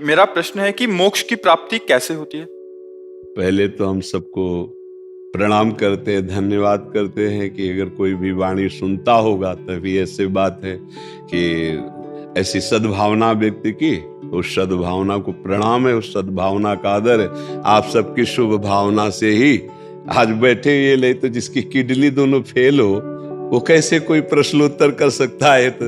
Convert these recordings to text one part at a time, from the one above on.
मेरा प्रश्न है कि मोक्ष की प्राप्ति कैसे होती है? पहले तो हम सबको प्रणाम करते हैं, धन्यवाद करते हैं कि अगर कोई भी वाणी सुनता होगा तभी ऐसी बात है कि ऐसी सद्भावना व्यक्ति की, उस सद्भावना को प्रणाम है, उस सद्भावना का आदर है। आप सबकी शुभ भावना से ही आज बैठे ये ले, तो जिसकी किडनी दोनों फेल हो वो कैसे कोई प्रश्नोत्तर कर सकता है? तो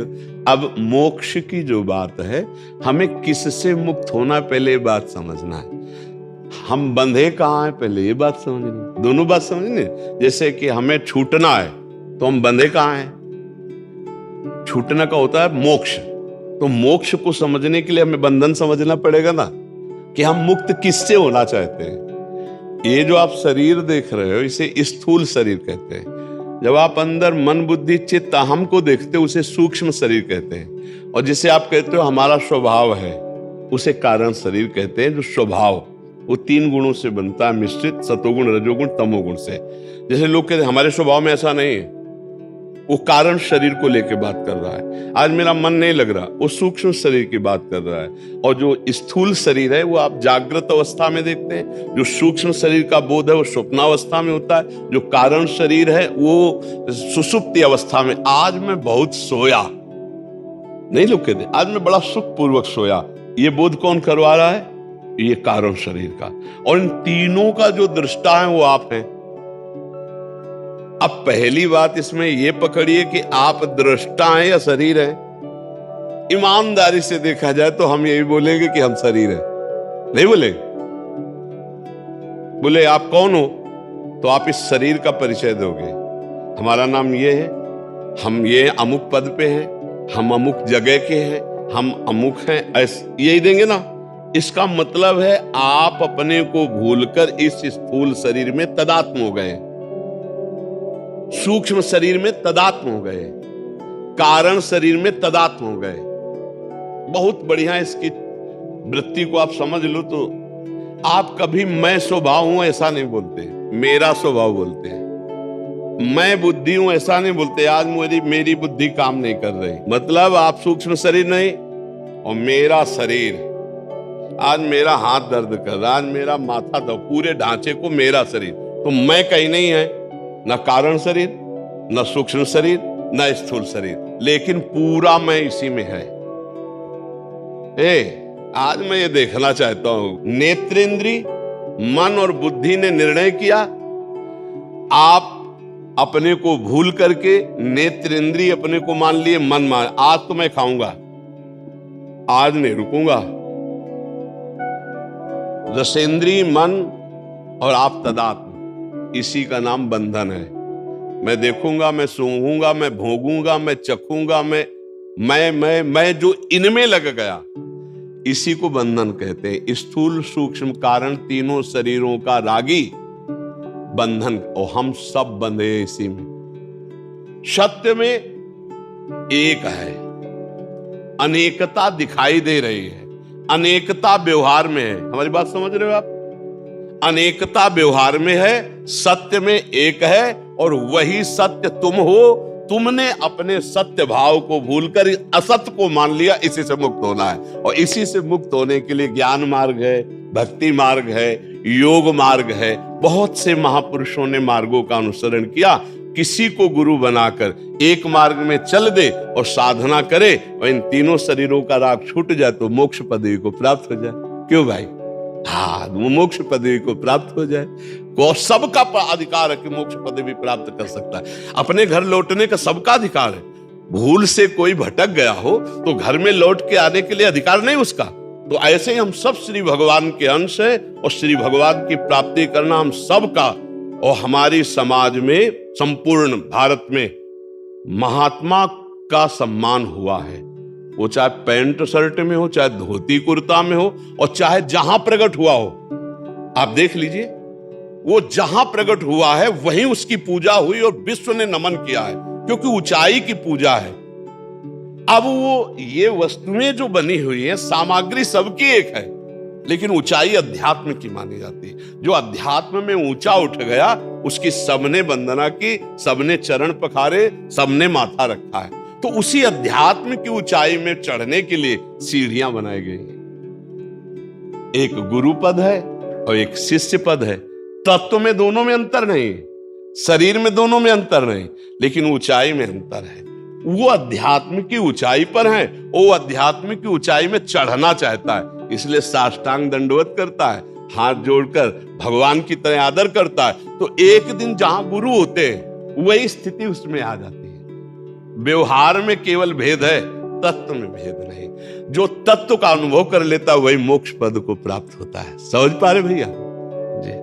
अब मोक्ष की जो बात है, हमें किससे मुक्त होना पहले ये बात समझना है। हम बंधे कहाँ हैं पहले ये बात समझनी, दोनों बात समझनी। जैसे कि हमें छूटना है तो हम बंधे कहाँ हैं? छूटना का होता है मोक्ष। तो मोक्ष को समझने के लिए हमें बंधन समझना पड़ेगा ना, कि हम मुक्त किससे होना चाहते हैं। ये जो आप शरीर देख रहे हो इसे स्थूल शरीर कहते हैं। जब आप अंदर मन बुद्धि चित्त अहम को देखते हो उसे सूक्ष्म शरीर कहते हैं। और जिसे आप कहते हो हमारा स्वभाव है उसे कारण शरीर कहते हैं। जो स्वभाव वो 3 गुणों से बनता है, मिश्रित, सतोगुण, रजोगुण, तमोगुण से। जैसे लोग कहते हैं हमारे स्वभाव में ऐसा नहीं है, वो कारण शरीर को लेकर बात कर रहा है। आज मेरा मन नहीं लग रहा, वो सूक्ष्म शरीर की बात कर रहा है। और जो स्थूल शरीर है वो आप जागृत अवस्था में देखते हैं। जो सूक्ष्म शरीर का बोध है वो स्वप्नावस्था में होता है। जो कारण शरीर है वो सुषुप्ति अवस्था में। आज मैं बहुत सोया, नहीं लोग कहते आज मैं बड़ा सुख पूर्वक सोया, ये बोध कौन करवा रहा है? ये कारण शरीर का। और इन तीनों का जो दृष्टा है वो आप हैं। अब पहली बात इसमें ये पकड़िए कि आप दृष्टा हैं या शरीर हैं। ईमानदारी से देखा जाए तो हम यही बोलेंगे कि हम शरीर हैं, नहीं बोलेंगे? बोले आप कौन हो, तो आप इस शरीर का परिचय दोगे। हमारा नाम ये है, हम ये अमुक पद पे हैं, हम अमुक जगह के हैं, हम अमुक हैं, ऐसे यही देंगे ना। इसका मतलब है आप अपने को भूलकर इस स्थूल शरीर में तदात्म हो गए, सूक्ष्म शरीर में तदात्म हो गए, कारण शरीर में तदात्म हो गए। बहुत बढ़िया इसकी वृत्ति को आप समझ लो तो आप कभी मैं स्वभाव हूं ऐसा नहीं बोलते, मेरा स्वभाव बोलते हैं। मैं बुद्धि हूं ऐसा नहीं बोलते, आज मेरी बुद्धि काम नहीं कर रही। मतलब आप सूक्ष्म शरीर नहीं और मेरा शरीर। आज मेरा हाथ दर्द कर रहा, आज मेरा माथा दर्द, पूरे ढांचे को मेरा शरीर। तो मैं कहीं नहीं है, न कारण शरीर, न सूक्ष्म शरीर, न स्थूल शरीर, लेकिन पूरा मैं इसी में है। आज मैं ये देखना चाहता हूं, नेत्रेंद्री, मन और बुद्धि ने निर्णय किया आप अपने को भूल करके नेत्रेंद्री अपने को मान लिए, मन मान, आज तो मैं खाऊंगा, आज नहीं रुकूंगा। रसेंद्री मन और आप तदात्म, इसी का नाम बंधन है। मैं देखूंगा, मैं सूंघूंगा, मैं भोगूंगा, मैं चखूंगा, मैं जो इनमें लग गया, इसी को बंधन कहते हैं। स्थूल सूक्ष्म कारण तीनों शरीरों का रागी बंधन, और हम सब बंधे इसी में। सत्य में एक है, अनेकता दिखाई दे रही है, अनेकता व्यवहार में है। हमारी बात समझ रहे हो आप? अनेकता व्यवहार में है, सत्य में एक है, और वही सत्य तुम हो। तुमने अपने सत्य भाव को भूलकर असत्य को मान लिया, इसी से मुक्त होना है। और इसी से मुक्त होने के लिए ज्ञान मार्ग है, भक्ति मार्ग है, योग मार्ग है। बहुत से महापुरुषों ने मार्गों का अनुसरण किया। किसी को गुरु बनाकर एक मार्ग में चल दे और साधना करे और इन तीनों शरीरों का राग छूट जाए तो मोक्ष पदवी को प्राप्त हो जाए। क्यों भाई? हाँ, वो मोक्ष पदवी को प्राप्त हो जाए। को सबका अधिकार है कि मोक्ष पदवी प्राप्त कर सकता है। अपने घर लौटने का सबका अधिकार है। भूल से कोई भटक गया हो तो घर में लौट के आने के लिए अधिकार नहीं उसका। तो ऐसे ही हम सब श्री भगवान के अंश है, और श्री भगवान की प्राप्ति करना हम सबका। और हमारी समाज में, संपूर्ण भारत में महात्मा का सम्मान हुआ है। वो चाहे पैंट शर्ट में हो, चाहे धोती कुर्ता में हो, और चाहे जहां प्रकट हुआ हो। आप देख लीजिए, वो जहां प्रकट हुआ है वहीं उसकी पूजा हुई और विश्व ने नमन किया है, क्योंकि ऊंचाई की पूजा है। अब वो ये वस्तुएं जो बनी हुई है, सामग्री सबकी एक है, लेकिन ऊंचाई अध्यात्म की मानी जाती है। जो अध्यात्म में ऊंचा उठ गया उसकी सबने वंदना की, सबने चरण पखारे, सबने माथा रखा है। तो उसी अध्यात्म की ऊंचाई में चढ़ने के लिए सीढ़ियां बनाई गई हैं। एक गुरु पद है और एक शिष्य पद है। तत्व में दोनों में अंतर नहीं, शरीर में दोनों में अंतर नहीं, लेकिन ऊंचाई में अंतर है। वो अध्यात्म की ऊंचाई पर है, वो अध्यात्म की ऊंचाई में चढ़ना चाहता है, इसलिए साष्टांग दंडवत करता है, हाथ जोड़कर भगवान की तरह आदर करता है। तो एक दिन जहां गुरु होते हैं वही स्थिति उसमें आ जाती है। व्यवहार में केवल भेद है, तत्व में भेद नहीं। जो तत्व का अनुभव कर लेता वही मोक्ष पद को प्राप्त होता है। समझ पा रहे भैया?